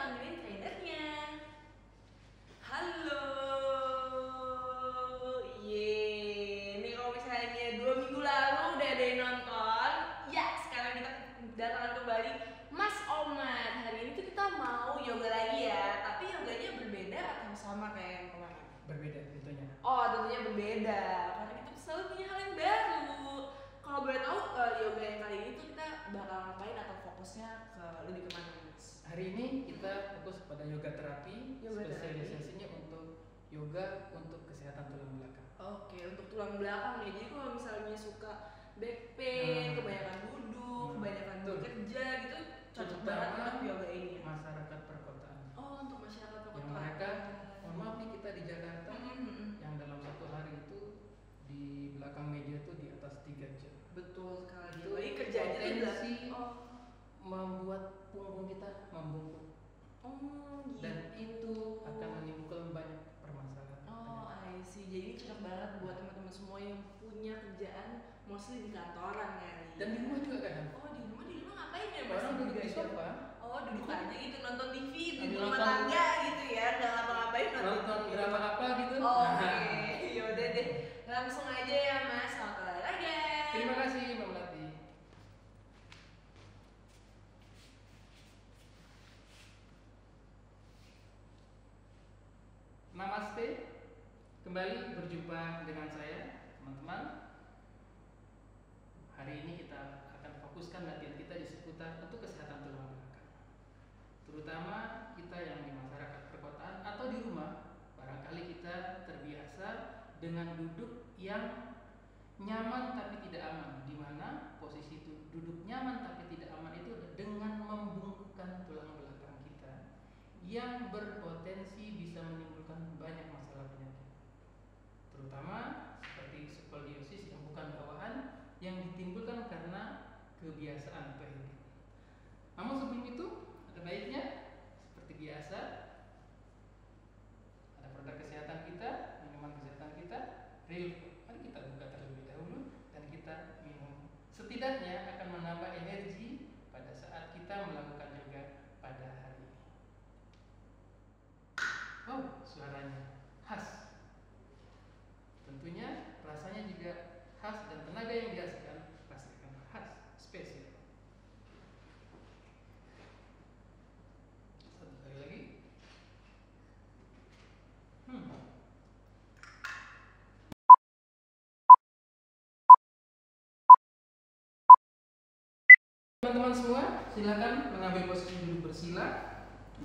panggilin trainernya. Halo, ini kalau misalnya 2 minggu lalu udah ada yang nonton, ya sekarang kita kedatangan kembali Mas Omar. Hari ini tuh kita mau yoga lagi ya, tapi yoganya berbeda atau sama kayak yang kemarin? Berbeda tentunya. Oh, tentunya berbeda, karena kita selalu punya hal yang baru. Kalau boleh tahu, yoga yang kali ini tuh kita bakal ngapain atau fokusnya lebih kemana, Mas? Hari ini kita fokus pada yoga terapi, spesialisasinya untuk yoga untuk kesehatan tulang belakang. Oke, untuk tulang belakang nih. Jadi kalau misalnya suka back pain, kebanyakan duduk, kebanyakan bekerja gitu, cocok banget untuk yoga ini. Masyarakat perkotaan. Oh, untuk masyarakat perkotaan. Yang mereka, mohon maaf nih kita di Jakarta, yang dalam satu hari itu di belakang meja tuh di atas 3 jam. Betul sekali. Itu Jadi kerjanya potensi membuat punggung kita membungkuk. Gitu. Dan itu akan menimbulkan banyak permasalahan. I see. Jadi cocok banget buat teman-teman semua yang punya kerjaan mostly di kantoran kali. Dan di rumah juga kan? Oh, di rumah ngapain ya, Mas? Orang duduk di sofa. Oh, duduk aja gitu, nonton TV di Sambil rumah nonton. tangga gitu ya, nggak ngapa-ngapain Nonton TV. drama apa gitu. Oke, yaudah deh, langsung aja ya Mas, selamat olahraga. Terima kasih Mbak Melati. Namaste, kembali berjumpa dengan saya teman-teman. Hari ini kita akan fokuskan latihan kita di seputar untuk kesehatan tulang belakang. Terutama kita yang di masyarakat perkotaan atau di rumah, barangkali kita terbiasa dengan duduk yang nyaman tapi tidak aman, di mana posisi duduk nyaman tapi tidak aman itu dengan membungkukkan tulang belakang kita yang berpotensi bisa menimbulkan banyak masalah penyakit, terutama seperti skoliosis yang bukan bawaan yang ditimbulkan karena kebiasaan atau habit. Namun sebelum itu ada baiknya seperti biasa ada produk kesehatan kita, minuman kesehatan kita, real. Mari kita buka terlebih dahulu dan kita minum. Setidaknya akan menambah energi pada saat kita melakukan yoga pada hari ini. Oh, suaranya khas. Tentunya rasanya juga khas dan tenaga yang dihasilkan pasti akan khas, spesial. Satu kali lagi. Teman-teman semua, silakan mengambil posisi duduk bersila.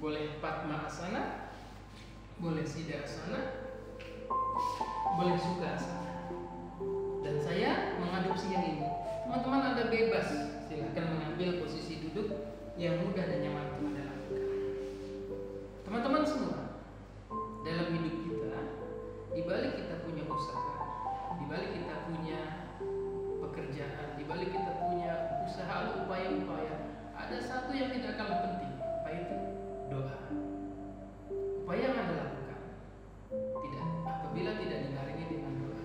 Boleh Padma Asana, boleh Siddha Asana, boleh Sukha Asana. Dan saya mengadopsi yang ini. Teman-teman Anda bebas, silakan mengambil posisi duduk yang mudah dan nyaman untuk Anda lakukan. Teman-teman semua, dalam hidup kita, di balik kita punya usaha, di balik kita punya pekerjaan, di balik kita punya usaha atau upaya-upaya, ada satu yang tidak kalah penting, apa itu? Doa. Upaya yang Anda lakukan apabila tidak dibarengi dengan doa,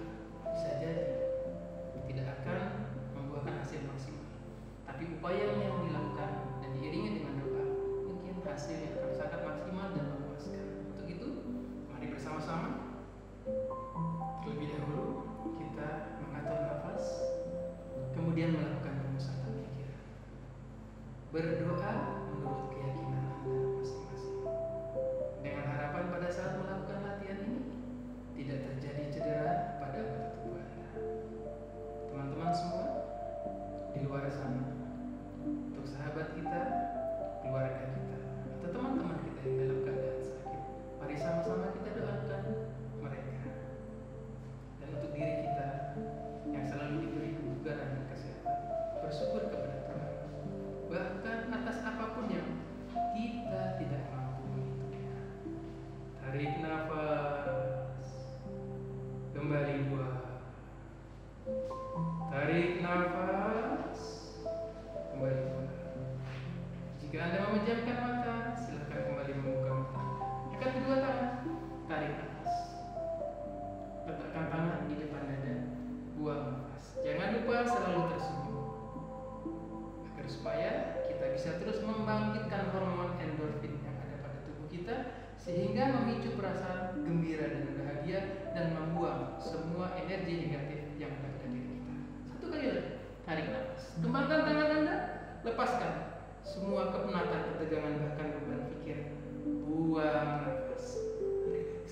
bisa jadi tidak akan membuahkan hasil maksimal. Tapi upaya yang dilakukan dan diiringi dengan doa, mungkin hasilnya akan sangat maksimal dan memuaskan. Untuk itu, mari bersama-sama terlebih dahulu kita mengatur nafas, kemudian melakukan pemusatan pikiran. Berdoa menurut keyakinan Anda masing-masing. Dengan harapan pada saat melakukan latihan ini tidak terjadi cedera pada anggota tubuh Anda. Teman-teman semua di luar sana, untuk sahabat kita, keluarga kita, atau teman-teman kita yang dalam keadaan sakit, mari sama-sama kita doakan mereka. Dan untuk diri kita yang selalu diberi kebugaran dan kesehatan, bersyukur kepada Tuhan. Bahkan atas apapun yang kita tidak mampu menghitungnya. Tarik nafas, kembali buang. Tarik nafas, kembali buang. Jika Anda memejamkan mata, silakan kembali membuka mata. Angkat kedua tangan, tarik nafas. Letakkan tangan di depan dada, buang nafas. Jangan lupa selalu tersenyum, agar supaya kita bisa terus membangkitkan hormon endorfin yang ada pada kita sehingga memicu perasaan gembira dan bahagia dan membuang semua energi negatif yang ada pada diri kita. Satu kali lagi, tarik nafas. Kembangkan tangan Anda, lepaskan semua kepenatan, ketegangan, bahkan beban pikiran. Buang nafas, relax.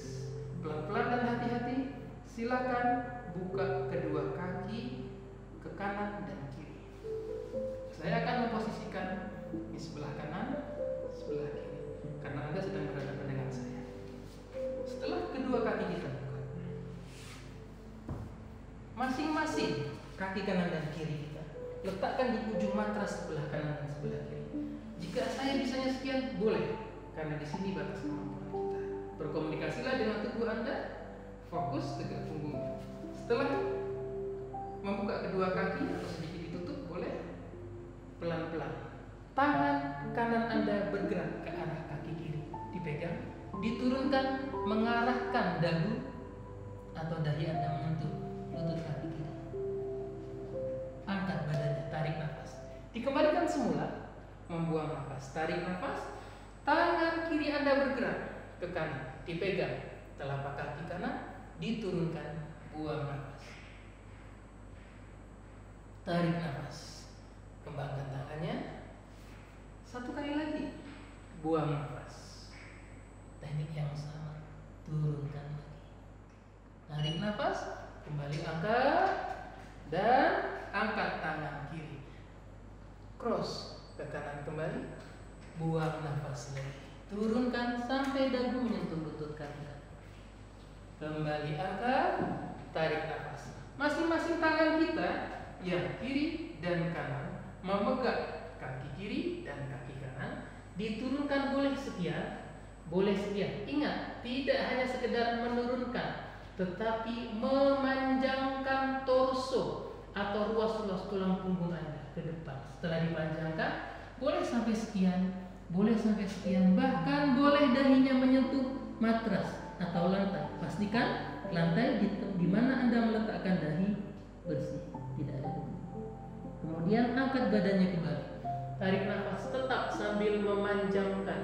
Pelan-pelan dan hati-hati, silakan buka kedua kaki ke kanan dan kiri. Saya akan memposisikan di sebelah kanan, sebelah kiri, karena Anda sedang berhadapan dengan saya. Setelah kedua kaki kita buka, masing-masing kaki kanan dan kiri kita letakkan di ujung matras sebelah kanan dan sebelah kiri. Jika saya bisanya sekian, boleh, karena di sini batas kemampuan kita. Berkomunikasilah dengan tubuh Anda, fokus tegak punggung. Setelah membuka kedua kaki atau sedikit ditutup, boleh pelan-pelan. Tangan kanan Anda bergerak ke arah kaki kiri, dipegang, diturunkan mengarahkan dagu atau dahi Anda menyentuh lutut kaki kiri. Angkat badannya, tarik nafas. Dikembalikan semula, membuang nafas, tarik nafas. Tangan kiri Anda bergerak ke kanan, dipegang telapak kaki kanan, diturunkan, buang nafas. Tarik nafas, kembangkan tangannya. Satu kali lagi, buang nafas. Teknik yang sama, turunkan lagi. Tarik nafas, kembali angkat dan angkat tangan kiri. Cross ke kanan kembali, buang nafas lagi. Turunkan sampai dagu menyentuh lutut kanan. Kembali angkat, tarik nafas. Masing-masing tangan kita yang kiri dan kanan memegang kaki kiri dan kaki kanan, diturunkan boleh sekian, boleh sekian. Ingat, tidak hanya sekedar menurunkan, tetapi memanjangkan torso atau ruas-ruas tulang punggung Anda ke depan. Setelah dipanjangkan, boleh sampai sekian, boleh sampai sekian, bahkan boleh dahinya menyentuh matras atau lantai. Pastikan lantai di mana Anda meletakkan dahi bersih, tidak ada debu. Kemudian angkat badannya kembali. Tarik nafas tetap sambil memanjangkan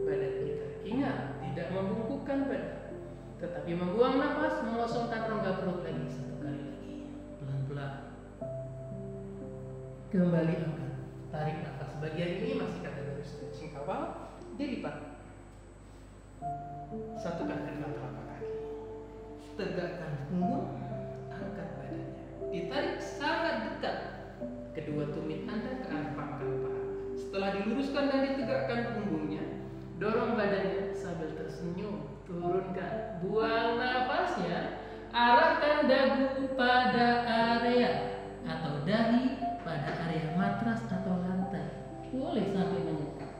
badan kita. Ingat, tidak membungkukkan badan, tetapi membuang nafas, mengosongkan rongga perut lagi. Satu kali lagi, pelan-pelan. Kembali angkat. Tarik nafas. Bagian ini masih kategori stretching awal. Dilipat. Satukan kedua telapak kaki. Tegakkan punggung. Angkat badannya. Ditarik sangat dekat kedua tumit Anda ke arah pangkal paha. Setelah diluruskan dan ditegakkan punggungnya, dorong badannya sambil tersenyum. Turunkan, buang nafasnya, arahkan dagu pada area atau dahi pada area matras atau lantai. Boleh sampai menyentuh.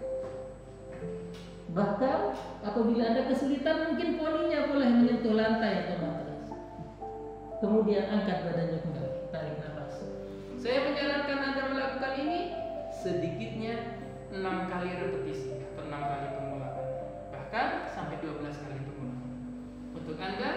Bahkan apabila Anda kesulitan, mungkin poninya boleh menyentuh lantai atau matras. Kemudian angkat badannya kembali, tarik nafas. Saya menyarankan Anda melakukan ini sedikitnya 6 kali repetisi atau 6 kali pengulangan, bahkan sampai 12 kali pengulangan. Untuk Anda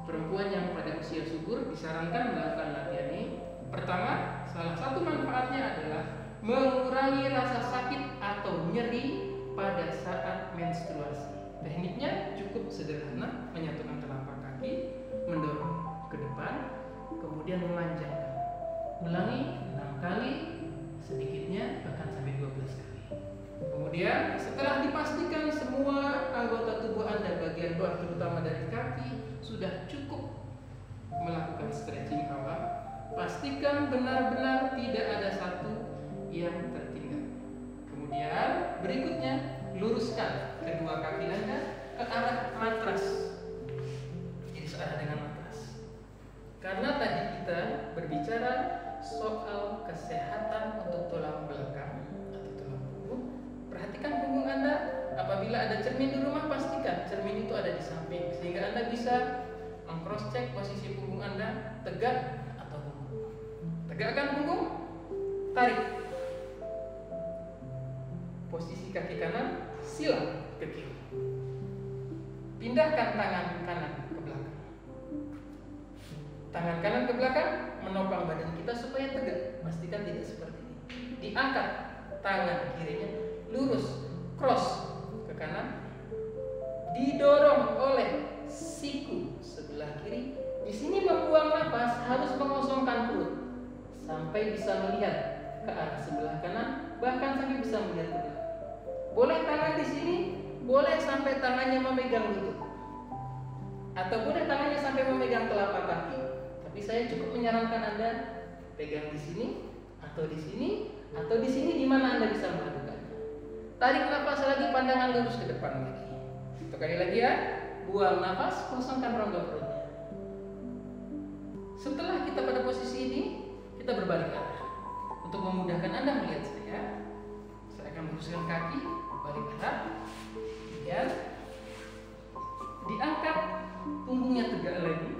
perempuan yang pada usia subur, disarankan melakukan latihan ini. Pertama, salah satu manfaatnya adalah mengurangi rasa sakit atau nyeri pada saat menstruasi. Tekniknya cukup sederhana, menyatukan telapak kaki, mendorong ke depan, kemudian memanjangkan. Ulangi 6 kali, sedikitnya bahkan sampai 12 kali. Kemudian setelah dipastikan semua anggota tubuh Anda bagian bawah terutama dari kaki sudah cukup melakukan stretching awal, pastikan benar-benar tidak ada satu yang tertinggal. Kemudian berikutnya luruskan kedua kaki Anda ke arah matras. Jadi searah dengan matras. Karena tadi kita berbicara soal kesehatan untuk tulang belakang atau tulang punggung. Perhatikan punggung Anda. Apabila ada cermin di rumah, pastikan cermin itu ada di samping sehingga Anda bisa meng-cross check posisi punggung Anda tegak atau bungkuk. Tegakkan punggung, tarik. Posisi kaki kanan silang ke kiri. Pindahkan tangan kanan ke belakang. Tangan kanan ke belakang, menopang badan kita supaya tegak. Pastikan tidak seperti ini. Diangkat tangan kirinya, lurus, cross ke kanan, didorong oleh siku sebelah kiri. Di sini membuang nafas harus mengosongkan perut sampai bisa melihat ke arah sebelah kanan, bahkan sampai bisa melihat ke belakang. Boleh tangan di sini, boleh sampai tangannya memegang lutut, atau boleh tangannya sampai memegang telapak kaki. Tapi saya cukup menyarankan Anda pegang di sini, atau di sini, atau di sini, di mana Anda bisa melakukannya. Tarik nafas lagi, pandangan lurus ke depan lagi. Sekali lagi ya, buang nafas, kosongkan rongga perutnya. Setelah kita pada posisi ini, kita berbalik arah. Untuk memudahkan Anda melihat saya akan meluruskan kaki, balik arah, kemudian diangkat, punggungnya tegak lagi,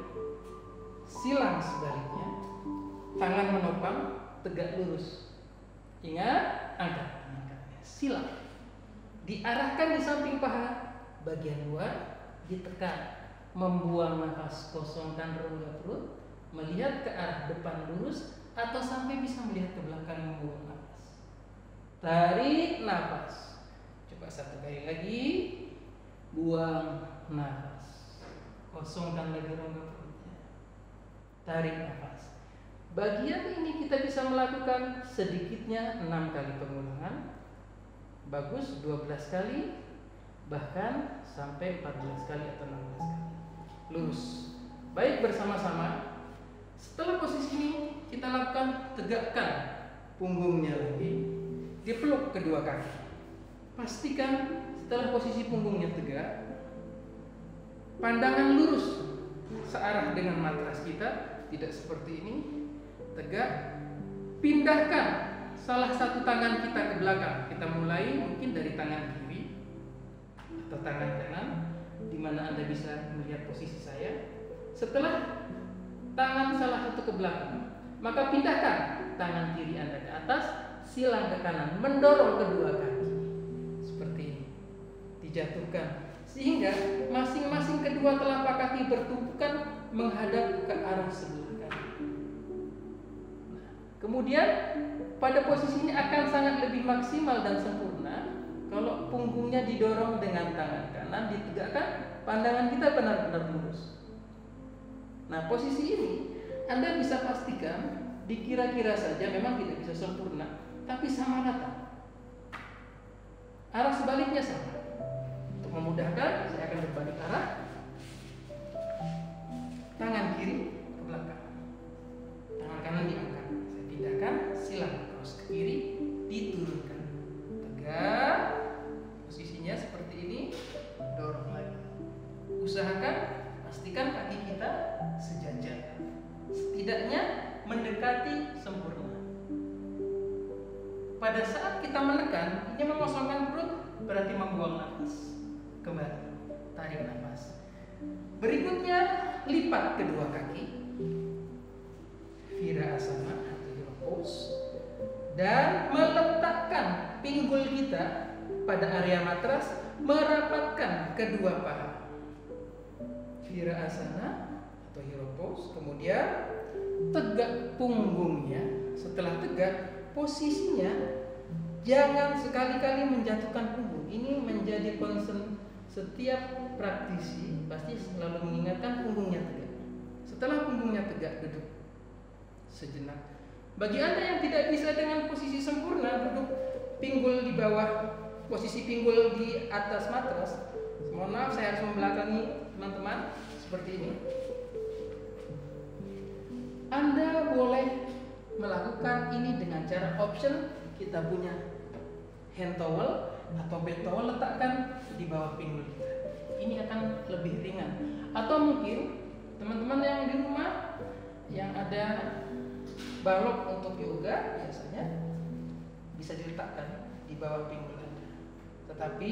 silang sebaliknya, tangan menopang, tegak lurus. Ingat, angkat, silang, diarahkan di samping paha, bagian luar ditekan, membuang nafas, kosongkan rongga perut, melihat ke arah depan lurus, atau sampai bisa melihat ke belakang, membuang nafas. Tarik nafas, coba satu kali lagi, buang nafas, kosongkan lagi rongga perutnya, tarik nafas. Bagian ini kita bisa melakukan sedikitnya 6 kali pengulangan, bagus 12 kali, bahkan sampai 14 kali atau 16 kali. Lurus, baik, bersama-sama. Setelah posisi ini kita lakukan, tegakkan punggungnya lagi, dipeluk kedua kaki. Pastikan setelah posisi punggungnya tegak, pandangan lurus searah dengan matras kita, tidak seperti ini, tegak. Pindahkan salah satu tangan kita ke belakang. Kita mulai mungkin dari tangan kiri atau tangan kanan, di mana Anda bisa melihat posisi saya. Setelah tangan salah satu ke belakang, maka pindahkan tangan kiri Anda ke atas, silang ke kanan, mendorong kedua kaki seperti ini, dijatuhkan sehingga masing-masing kedua telapak kaki bertumpukan menghadap ke arah sebelah kanan. Kemudian pada posisi ini akan sangat lebih maksimal dan sempurna kalau punggungnya didorong dengan tangan kanan, ditegakkan, pandangan kita benar-benar lurus. Nah, posisi ini Anda bisa pastikan dikira-kira saja, memang tidak bisa sempurna, tapi sama rata. Arah sebaliknya sama. Untuk memudahkan, saya akan berbalik arah. Tangan kiri ke belakang, tangan kanan diangkat, saya pindahkan, silang terus ke kiri, diturunkan, tegak. Posisinya seperti ini, dorong lagi. Usahakan pastikan kaki kita sejajar, setidaknya mendekati sempurna. Pada saat kita menekan, ini mengosongkan perut, berarti membuang nafas. Kembali, tarik nafas. Berikutnya, lipat kedua kaki, Virasana atau Hero Pose, dan meletakkan pinggul kita pada area matras, merapatkan kedua paha. Virasana atau Hero Pose, kemudian tegak punggungnya. Setelah tegak, posisinya jangan sekali-kali menjatuhkan punggung. Ini menjadi concern setiap praktisi, pasti selalu mengingatkan punggungnya tegak. Setelah punggungnya tegak, duduk sejenak. Bagi Anda yang tidak bisa dengan posisi sempurna, duduk pinggul di bawah, posisi pinggul di atas matras. Mohon maaf, saya harus membelakangi teman-teman seperti ini. Anda boleh melakukan ini dengan cara option. Kita punya hand towel atau bed towel, letakkan di bawah pinggul kita. Ini akan lebih ringan. Atau mungkin teman-teman yang di rumah yang ada balok untuk yoga, biasanya bisa diletakkan di bawah pinggul Anda. Tetapi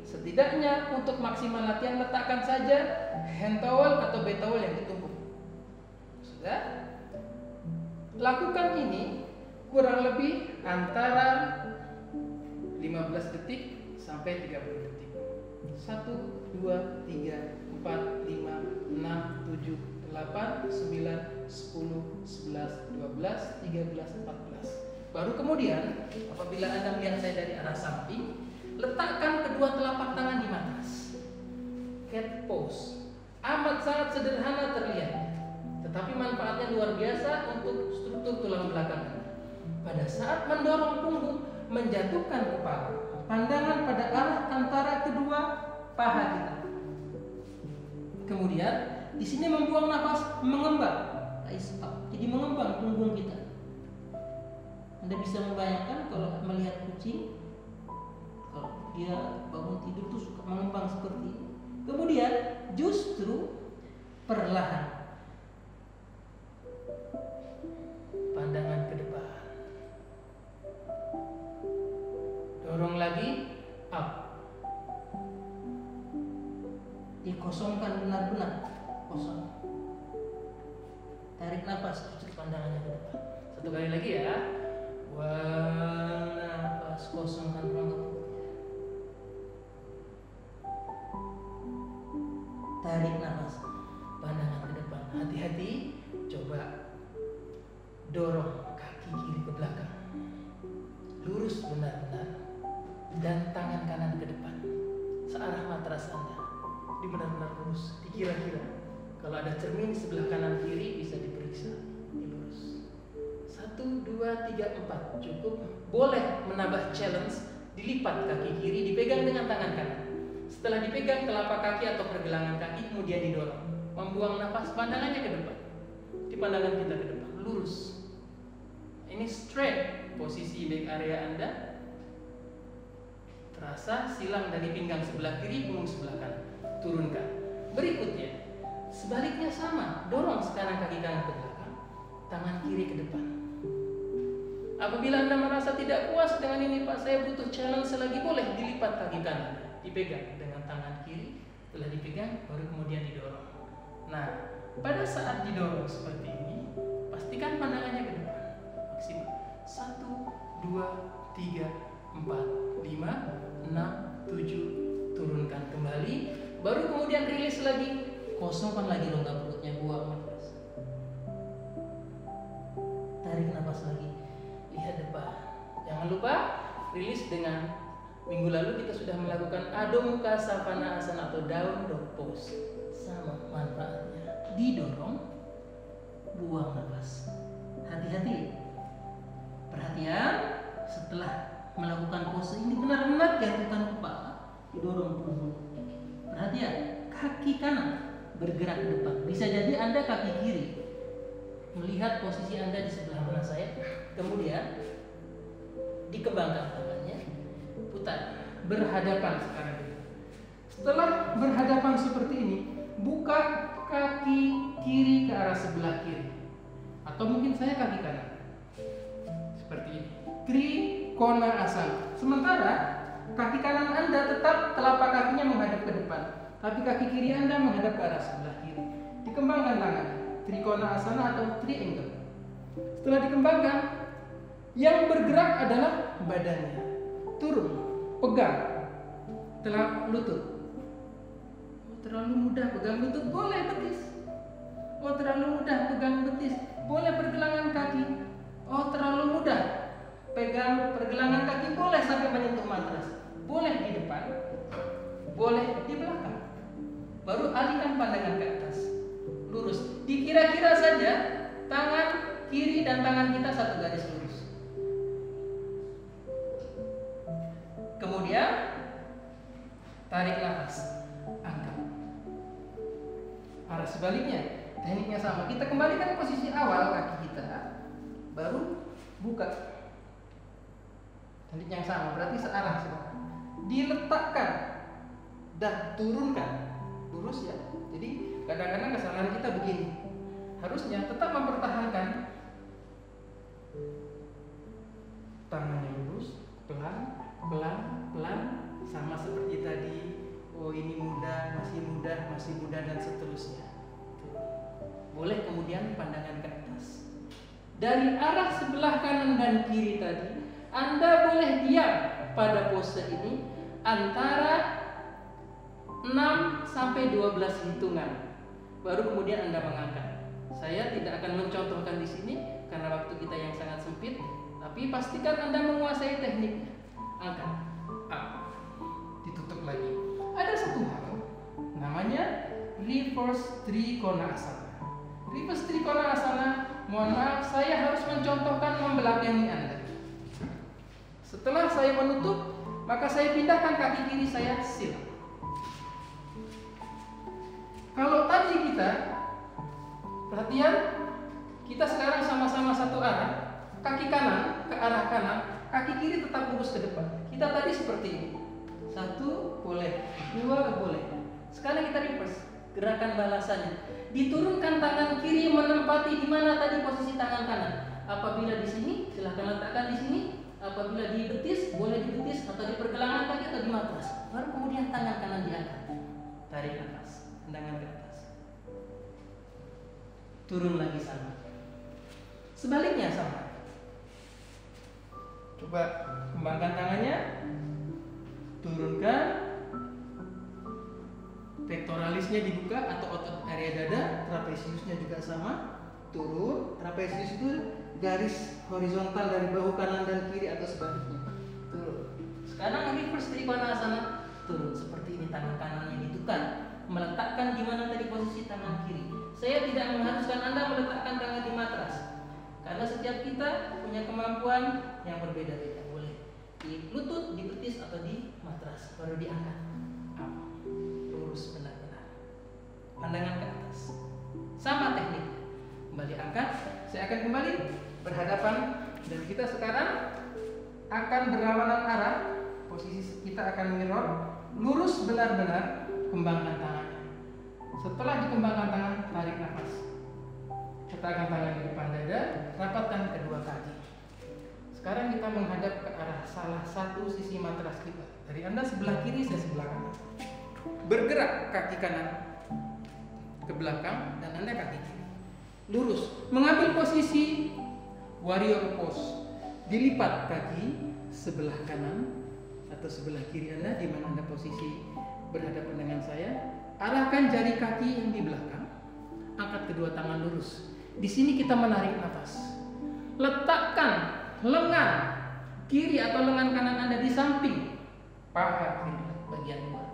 setidaknya untuk maksimal latihan, letakkan saja hand towel atau bed towel yang ditumpuk. Sudah? Lakukan ini kurang lebih antara 15 detik sampai 30 detik. 1, 2, 3, 4, 5, 6, 7, 8, 9, 10, 11, 12, 13, 14. Baru kemudian apabila Anda melihat saya dari arah samping, Letakkan kedua telapak tangan di matras. Cat pose. Amat sangat sederhana terlihat, tetapi manfaatnya luar biasa untuk struktur tulang belakang Anda. Pada saat mendorong punggung, menjatuhkan kepala, pandangan pada arah antara kedua paha kita. Kemudian di sini membuang nafas mengembang, jadi mengembang punggung kita. Anda bisa membayangkan kalau melihat kucing, kalau dia bangun tidur tuh suka mengembang seperti ini. Kemudian justru perlahan pandangan ke depan, dorong lagi up, dikosongkan benar-benar kosong. Tarik nafas, justru pandangannya ke depan. Satu kali lagi ya. Buang nafas, kosongkan ruang perutnya. Tarik nafas, pandangan ke depan. Hati-hati, coba dorong kaki kiri ke belakang, lurus benar-benar, dan tangan kanan ke depan searah matras Anda. Di benar-benar lurus, dikira-kira. Kalau ada cermin di sebelah kanan kiri bisa diperiksa, dilurus. 1, 2, 3, 4 cukup. Boleh menambah challenge, dilipat kaki kiri, dipegang dengan tangan kanan. Setelah dipegang telapak kaki atau pergelangan kaki, kemudian didorong. Membuang nafas, pandangannya ke depan. Di pandangan kita ke depan, lurus. Ini straight, posisi back area Anda. Terasa silang dari pinggang sebelah kiri, punggung sebelah kanan. Turunkan. Berikutnya, sebaliknya sama. Dorong sekarang kaki kanan ke belakang, tangan kiri ke depan. Apabila Anda merasa tidak puas dengan ini, Pak, saya butuh challenge lagi, boleh dilipat kaki kanan, dipegang dengan tangan kiri. Setelah dipegang, baru kemudian didorong. Nah, pada saat didorong seperti ini, pastikan pandangannya ke depan. Maksimal 1, 2, 3, 4, 5, 6, 7. Turunkan kembali. Baru kemudian rilis lagi. Kosongkan lagi rongga perutnya, buang nafas. Tarik nafas lagi. Lihat depan. Jangan lupa rilis dengan minggu lalu kita sudah melakukan Adho Mukha Savana Asana atau down dog pose. Sama manfaatnya. Didorong, buang nafas. Hati-hati. Perhatian, setelah melakukan pose ini benar-benar jatuhkan kepala, didorong punggung. Perhatian, kaki kanan bergerak ke depan. Bisa jadi Anda kaki kiri. Melihat posisi Anda di sebelah mana saya. Kemudian dikembangkan tangannya, putar, berhadapan sekarang. Setelah berhadapan seperti ini, buka kaki kiri ke arah sebelah kiri, atau mungkin saya kaki kanan. Seperti ini. Trikona Asana. Sementara kaki kanan Anda tetap telapak kakinya menghadap ke depan, tapi kaki kiri Anda menghadap ke arah sebelah kiri. Dikembangkan tangannya. Trikona Asana atau triangle. Setelah dikembangkan, yang bergerak adalah badannya. Turun, pegang telapak lutut. Terlalu mudah pegang lutut, boleh betis. Oh, terlalu mudah pegang betis, boleh pergelangan kaki. Oh, terlalu mudah pegang pergelangan kaki, boleh sampai menyentuh matras. Boleh di depan, boleh di belakang. Baru alihkan pandangan ke atas, lurus. Dikira-kira saja tangan kiri dan tangan kita satu garis lurus. Kemudian tarik nafas, angkat. Arah sebaliknya, tekniknya sama. Kita kembalikan posisi awal kaki kita, baru buka. Teknik yang sama, berarti searah sekarang. Diletakkan dan turunkan, lurus ya. Jadi kadang-kadang kesalahan kita begini. Harusnya tetap mempertahankan tangannya lurus, pelan, pelan, pelan, sama seperti tadi. Oh, ini mudah, masih mudah, dan seterusnya. Boleh kemudian pandangan ke atas. Dari arah sebelah kanan dan kiri tadi, Anda boleh diam pada pose ini antara 6 sampai 12 hitungan. Baru kemudian Anda mengangkat. Saya tidak akan mencontohkan di sini karena waktu kita yang sangat sempit, tapi pastikan Anda menguasai tekniknya. Angkat, up, lagi. Ada satu hal namanya reverse trikonasana. Reverse trikonasana, mohon maaf, saya harus mencontohkan membelakangi Anda. Setelah saya menutup, maka saya pindahkan kaki kiri saya sila. Kalau tadi kita perhatian, kita sekarang sama-sama satu arah, kaki kanan ke arah kanan, kaki kiri tetap lurus ke depan. Kita tadi seperti ini. Satu boleh, dua boleh. Sekarang kita reverse, gerakan balasannya. Diturunkan tangan kiri menempati di mana tadi posisi tangan kanan. Apabila di sini, silahkan letakkan di sini. Apabila di betis, boleh di betis atau di pergelangan kaki atau di matras. Baru kemudian tangan kanan diangkat. Tarik nafas, tendangan ke atas. Turun lagi sama. Sebaliknya sama. Coba kembangkan tangannya. Turunkan. Pectoralisnya dibuka atau otot area dada. Trapeziusnya juga sama. Turun. Trapezius itu garis horizontal dari bahu kanan dan kiri atau sebaliknya. Turun. Sekarang reverse trikonasana. Turun seperti ini, tangan kanannya ditekan, meletakkan di mana tadi posisi tangan kiri. Saya tidak mengharuskan Anda meletakkan tangan di matras, karena setiap kita punya kemampuan yang berbeda-beda. Boleh di lutut, di betis atau di matras, baru diangkat. Lurus benar-benar. Pandangan ke atas. Sama teknik. Kembali angkat. Saya akan kembali berhadapan dan kita sekarang akan berlawanan arah. Posisi kita akan mirror, lurus benar-benar, kembangkan tangannya. Setelah dikembangkan tangan, tarik nafas. Letakkan tangan di depan dada, rapatkan kedua kaki. Sekarang kita menghadap ke arah salah satu sisi matras kita. Dari Anda sebelah kiri, saya sebelah kanan. Bergerak kaki kanan ke belakang dan Anda kaki kiri. Lurus, mengambil posisi warrior pose. Dilipat kaki sebelah kanan atau sebelah kiri Anda di mana Anda posisi berhadapan dengan saya. Arahkan jari kaki yang di belakang. Angkat kedua tangan lurus. Di sini kita menarik nafas. Letakkan lengan kiri atau lengan kanan Anda di samping paha kiri bagian luar.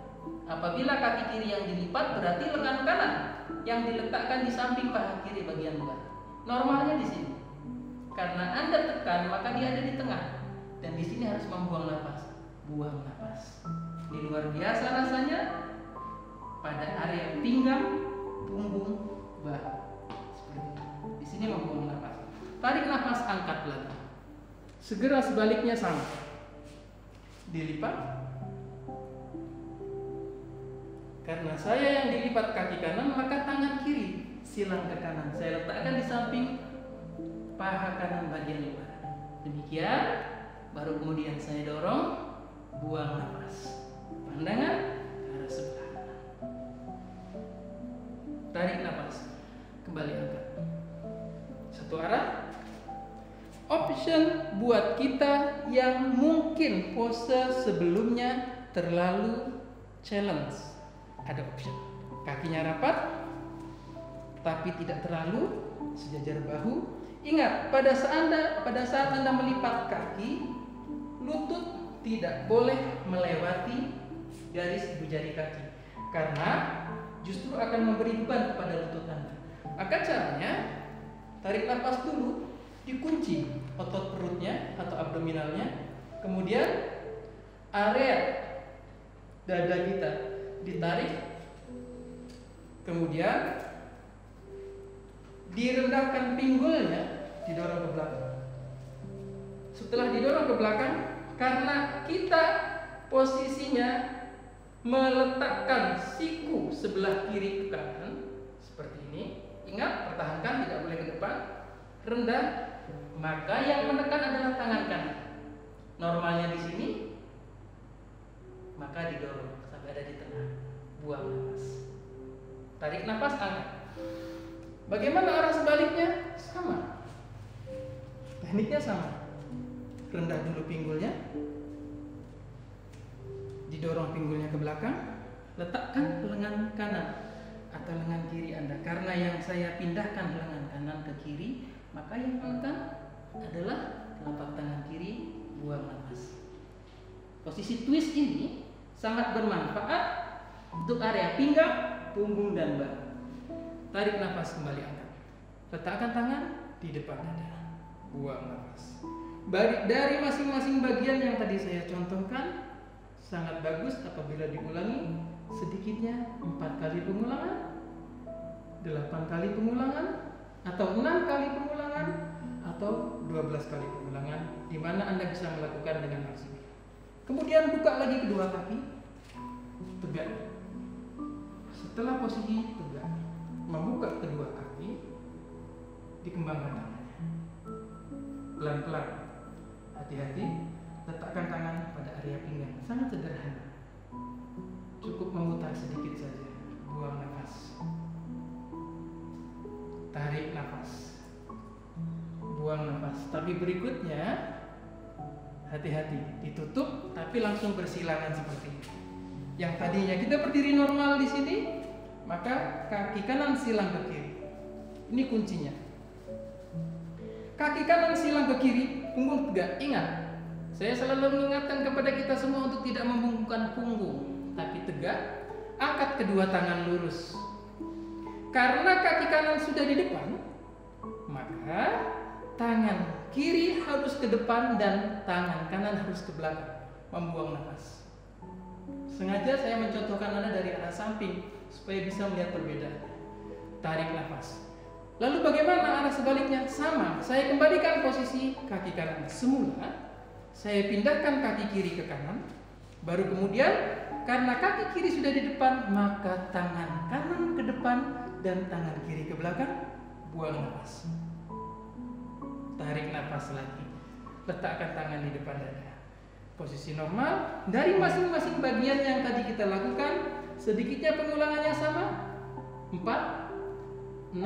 Apabila kaki kiri yang dilipat, berarti lengan kanan yang diletakkan di samping paha kiri bagian luar. Normalnya di sini. Karena Anda tekan, maka dia ada di tengah. Dan di sini harus membuang nafas. Buang nafas. Ini luar biasa rasanya pada area pinggang, punggung, bahu. Seperti itu. Di sini membuang nafas. Tarik nafas, angkat lagi. Segera sebaliknya sama. Dilipat. Karena saya yang dilipat kaki kanan, maka tangan kiri silang ke kanan. Saya letakkan di samping paha kanan bagian luar. Demikian, baru kemudian saya dorong, buang nafas. Pandangan ke arah sebelah kanan. Tarik nafas, kembali angkat. Satu arah. Option buat kita yang mungkin pose sebelumnya terlalu challenge. Ada option. Kakinya rapat, tapi tidak terlalu sejajar bahu. Ingat, pada saat Anda melipat kaki, lutut tidak boleh melewati garis ibu jari kaki, karena justru akan memberi beban kepada lutut Anda. Maka caranya, tarik nafas dulu, dikunci otot perutnya atau abdominalnya, kemudian area dada kita ditarik, kemudian direndahkan pinggulnya, didorong ke belakang. Setelah didorong ke belakang, karena kita posisinya meletakkan siku sebelah kiri ke kanan seperti ini, ingat, pertahankan, tidak boleh ke depan, rendah, maka yang menekan adalah tangan kanan. Normalnya di sini, maka didorong sampai ada di tengah. Buang nafas. Tarik nafas, angkat. Bagaimana arah sebaliknya? Sama. Tekniknya sama. Rendah dulu pinggulnya. Didorong pinggulnya ke belakang. Letakkan lengan kanan atau lengan kiri Anda. Karena yang saya pindahkan lengan kanan ke kiri, maka yang menekan adalah telapak tangan kiri. Buang nafas. Posisi twist ini sangat bermanfaat untuk area pinggang, punggung, dan bahu. Tarik nafas kembali, angkat. Letakkan tangan di depan dada. Buang nafas. Dari masing-masing bagian yang tadi saya contohkan, sangat bagus apabila diulangi sedikitnya 4 kali pengulangan, 8 kali pengulangan, atau 6 kali pengulangan, atau 12 kali pengulangan, di mana Anda bisa melakukan dengan maksimal. Kemudian buka lagi kedua kaki, tegak. Setelah posisi tegak, membuka kedua kaki, dikembangkan tangannya. Pelan-pelan, hati-hati, letakkan tangan pada area pinggang. Sangat sederhana. Cukup memutar sedikit saja. Buang nafas. Tarik nafas. Buang nafas. Tapi berikutnya, hati-hati, ditutup tapi langsung bersilangan seperti ini. Yang tadinya kita berdiri normal di sini, maka kaki kanan silang ke kiri. Ini kuncinya. Kaki kanan silang ke kiri, punggung tegak. Ingat, saya selalu mengingatkan kepada kita semua untuk tidak membungkukkan punggung, tapi tegak. Angkat kedua tangan lurus. Karena kaki kanan sudah di depan, maka tangan kiri harus ke depan dan tangan kanan harus ke belakang. Membuang nafas. Sengaja saya mencontohkan Anda dari arah samping supaya bisa melihat perbedaan. Tarik nafas. Lalu bagaimana arah sebaliknya? Sama. Saya kembalikan posisi kaki kanan semula. Saya pindahkan kaki kiri ke kanan. Baru kemudian karena kaki kiri sudah di depan, maka tangan kanan ke depan dan tangan kiri ke belakang. Buang nafas. Tarik nafas lagi. Letakkan tangan di depan dada. Posisi normal. Dari masing-masing bagian yang tadi kita lakukan, sedikitnya pengulangannya sama. 4, 6,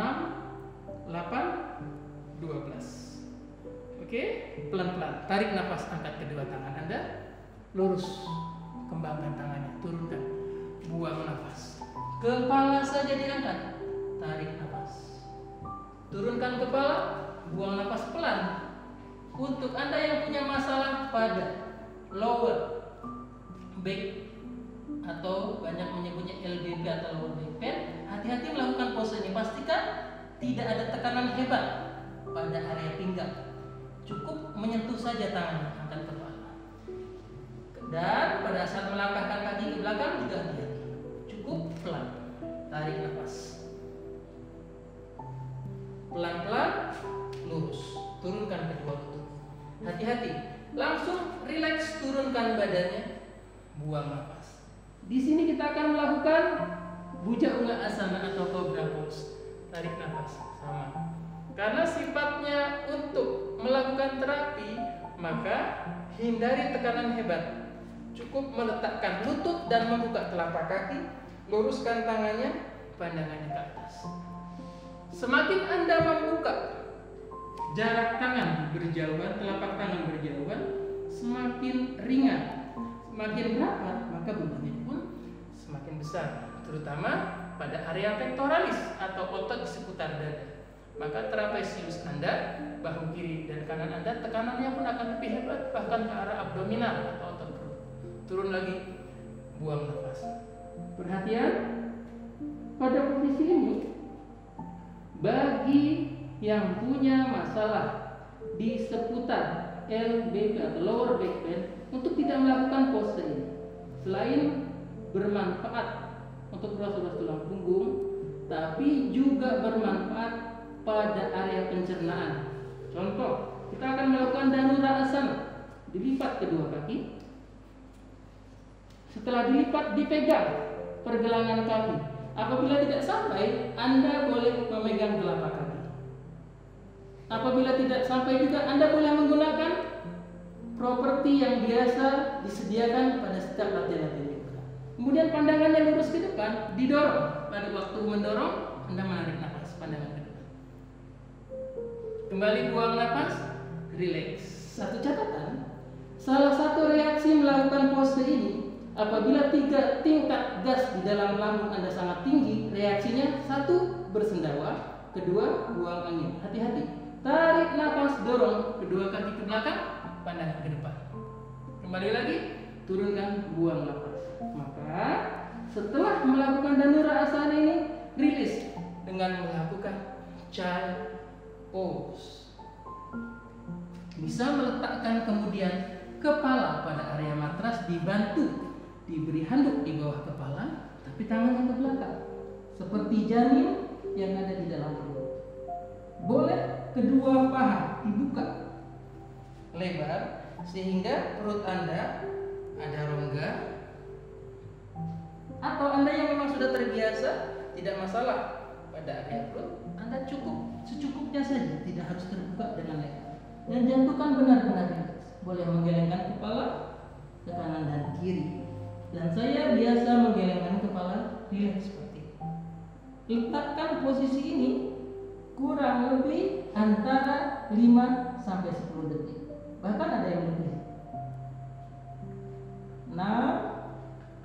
8, 12. Oke, pelan-pelan. Tarik nafas, angkat kedua tangan Anda. Lurus. Kembangkan tangannya, turunkan. Buang nafas. Kepala saja diangkat. Tarik nafas. Turunkan kepala. Buang nafas pelan. Untuk Anda yang punya masalah pada lower back atau banyak menyebutnya LBP atau lower back pain, hati-hati melakukan pose ini. Pastikan tidak ada tekanan hebat pada area pinggang. Cukup menyentuh saja tangannya, angkat kepala. Dan pada saat melangkahkan kaki ke belakang juga hati-hati. Cukup pelan. Tarik nafas. Pelan-pelan lurus. Turunkan kedua lutut. Hati-hati. Langsung rileks, turunkan badannya. Buang nafas. Di sini kita akan melakukan Bhujangasana asana atau cobra pose. Tarik nafas. Sama. Karena sifatnya untuk melakukan terapi, maka hindari tekanan hebat. Cukup meletakkan lutut dan membuka telapak kaki. Luruskan tangannya, pandangannya ke atas. Semakin Anda membuka jarak tangan berjauhan, telapak tangan berjauhan, semakin ringan, semakin rapat, maka bebannya pun semakin besar, terutama pada area pectoralis atau otot di seputar dada. Maka trapesius Anda, bahu kiri dan kanan Anda, tekanannya pun akan lebih hebat, bahkan ke arah abdominal atau otot perut. Turun lagi, buang nafas. Perhatian pada posisi ini, bagi yang punya masalah di seputar LBP atau lower back pain, untuk tidak melakukan pose ini, selain bermanfaat untuk ruas-ruas tulang punggung, tapi juga bermanfaat pada area pencernaan. Contoh, kita akan melakukan Dhanurasana. Dilipat kedua kaki. Setelah dilipat, dipegang pergelangan kaki. Apabila tidak sampai, Anda boleh memegang telapak kaki. Apabila tidak sampai juga, Anda boleh menggunakan properti yang biasa disediakan pada setiap latihan-latihan yoga. Kemudian pandangannya lurus ke depan, didorong. Pada waktu mendorong, Anda menarik nafas, pandangan ke depan. Kembali buang nafas, relax. Satu catatan, salah satu reaksi melakukan pose ini, apabila 3 tingkat gas di dalam lambung Anda sangat tinggi, reaksinya 1, bersendawa, 2, buang angin. Hati-hati. Tarik nafas, dorong kedua kaki ke belakang, pandangan ke depan. Kembali lagi, turunkan, buang nafas. Maka setelah melakukan Dhanura Asana ini, rilis dengan melakukan child pose. Bisa meletakkan kemudian kepala pada area matras, dibantu diberi handuk di bawah kepala, tapi tangannya ke belakang seperti janin yang ada di dalam perut. Boleh kedua paha dibuka lebar sehingga perut Anda ada rongga, atau Anda yang memang sudah terbiasa tidak masalah pada area perut, Anda cukup secukupnya saja, tidak harus terbuka dengan lebar. Dan jatuhkan benar-benar rileks. Boleh menggelengkan kepala ke kanan dan kiri. Dan saya biasa menggelengkan kepala rileks seperti ini. Letakkan posisi ini kurang lebih antara 5 sampai 10 detik. Bahkan ada yang lebih. 6,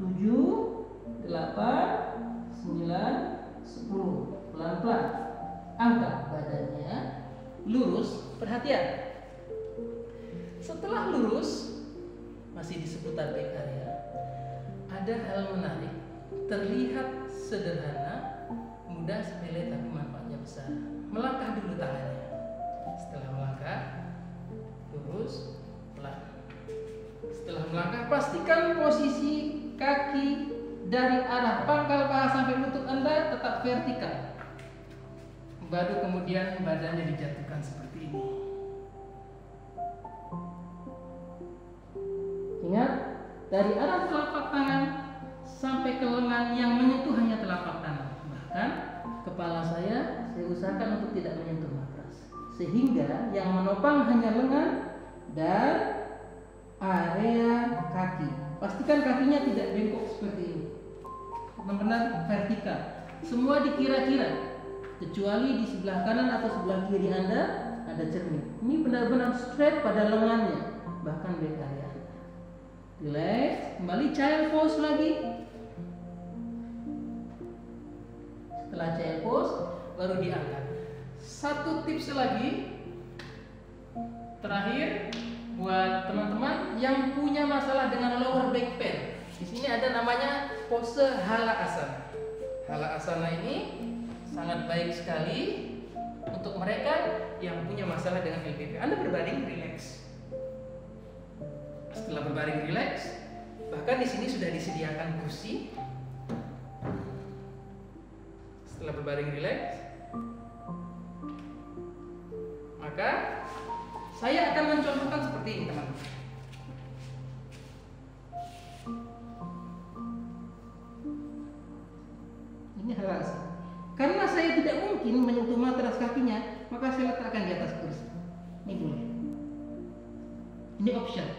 7, 8, 9, 10. Pelan-pelan angkat badannya lurus. Perhatian, setelah lurus masih di seputar back area, ada hal menarik. Terlihat sederhana, mudah, sepele, tapi manfaatnya besar. Melangkah dulu tangannya. Setelah melangkah, lurus, pelan. Setelah melangkah, pastikan posisi kaki dari arah pangkal paha sampai lutut Anda tetap vertikal. Baru kemudian badannya dijatuhkan seperti ini. Ingat, dari arah telapak tangan sampai ke lengan yang menyentuh hanya telapak tangan. Bahkan kepala saya usahakan untuk tidak menyentuh matras, sehingga yang menopang hanya lengan dan area kaki. Pastikan kakinya tidak bengkok seperti ini, benar-benar vertikal. Semua dikira-kira, kecuali di sebelah kanan atau sebelah kiri Anda ada cermin. Ini benar-benar straight pada lengannya, bahkan back area. Relax, kembali child pose lagi. Setelah child pose, baru diangkat. Satu tips lagi, terakhir buat teman-teman yang punya masalah dengan lower back pain. Di sini ada namanya pose hala asana. Hala asana ini sangat baik sekali untuk mereka yang punya masalah dengan LBP. Anda berbaring, relax. Setelah berbaring rileks, bahkan di sini sudah disediakan kursi. Setelah berbaring rileks, maka saya akan mencontohkan seperti ini, teman-teman. Ini halas. Karena saya tidak mungkin menyentuh matras kakinya, maka saya letakkan di atas kursi. Ini boleh. Ini option.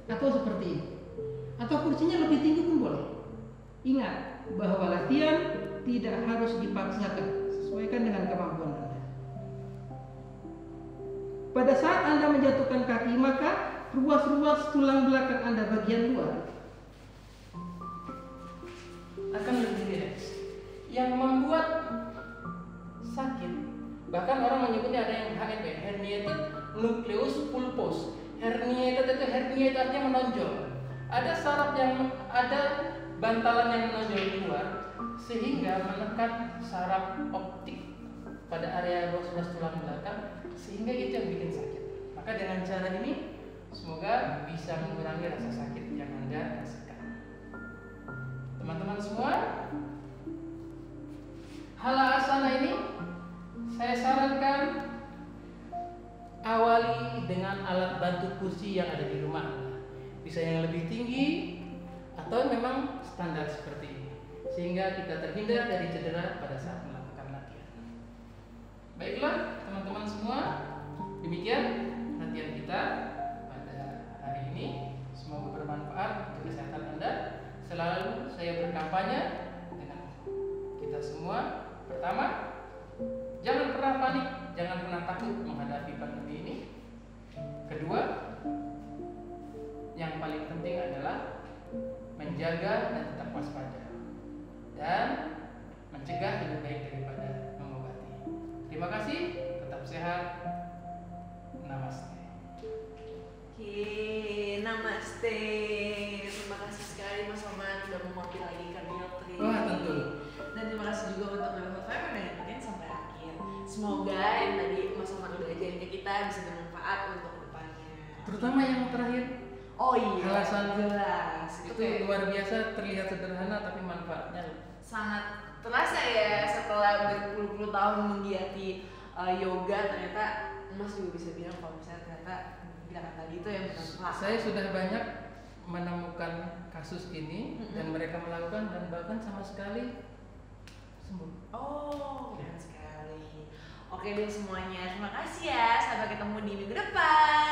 Atau seperti ini, atau kursinya lebih tinggi pun boleh. Ingat bahwa latihan tidak harus dipaksakan, sesuaikan dengan kemampuan Anda. Pada saat Anda menjatuhkan kaki, maka ruas-ruas tulang belakang Anda bagian luar akan lebih rileks. Yang membuat sakit, bahkan orang menyebutnya ada yang HNP, herniated nucleus pulposus. Herniated itu artinya menonjol. Ada saraf yang ada bantalan yang menonjol di luar, sehingga menekan saraf optik pada area ruas-ruas tulang belakang, sehingga itu yang bikin sakit. Maka dengan cara ini semoga bisa mengurangi rasa sakit yang Anda rasakan. Teman-teman semua, hala asana ini saya sarankan awali dengan alat bantu kursi yang ada di rumah Anda. Bisa yang lebih tinggi atau memang standar seperti ini, sehingga kita terhindar dari cedera pada saat melakukan latihan. Baiklah teman-teman semua, demikian latihan kita pada hari ini. Semoga bermanfaat untuk kesehatan Anda. Selalu saya berkampanye dengan kita semua. Pertama, jangan pernah panik, jangan pernah takut menghadapi pandemi ini. Kedua, yang paling penting adalah menjaga dan tetap waspada dan mencegah lebih baik daripada mengobati. Terima kasih, tetap sehat. Namaste. Oke, namaste. Terima kasih sekali Mas Oman. sudah memampir lagi ke Real Tree. Wah, tentu. Dan terima kasih juga untuk Real Five yang udah ngikutin sampai akhir. Semoga yang tadi Mas Omar udah ajarin ke kita bisa bermanfaat untuk depannya. Terutama yang terakhir. Oh iya. Alasan jelas. Itu luar biasa, terlihat sederhana tapi manfaatnya sangat terasa ya setelah berpuluh-puluh tahun menggiati yoga. Ternyata Mas juga bisa bilang kalau misalnya ternyata gerakan tadi itu yang bermanfaat. Saya sudah banyak menemukan kasus ini dan mereka melakukan dan bahkan sama sekali sembuh. Oh, keren sekali. Oke deh semuanya, terima kasih ya. Sampai ketemu di minggu depan.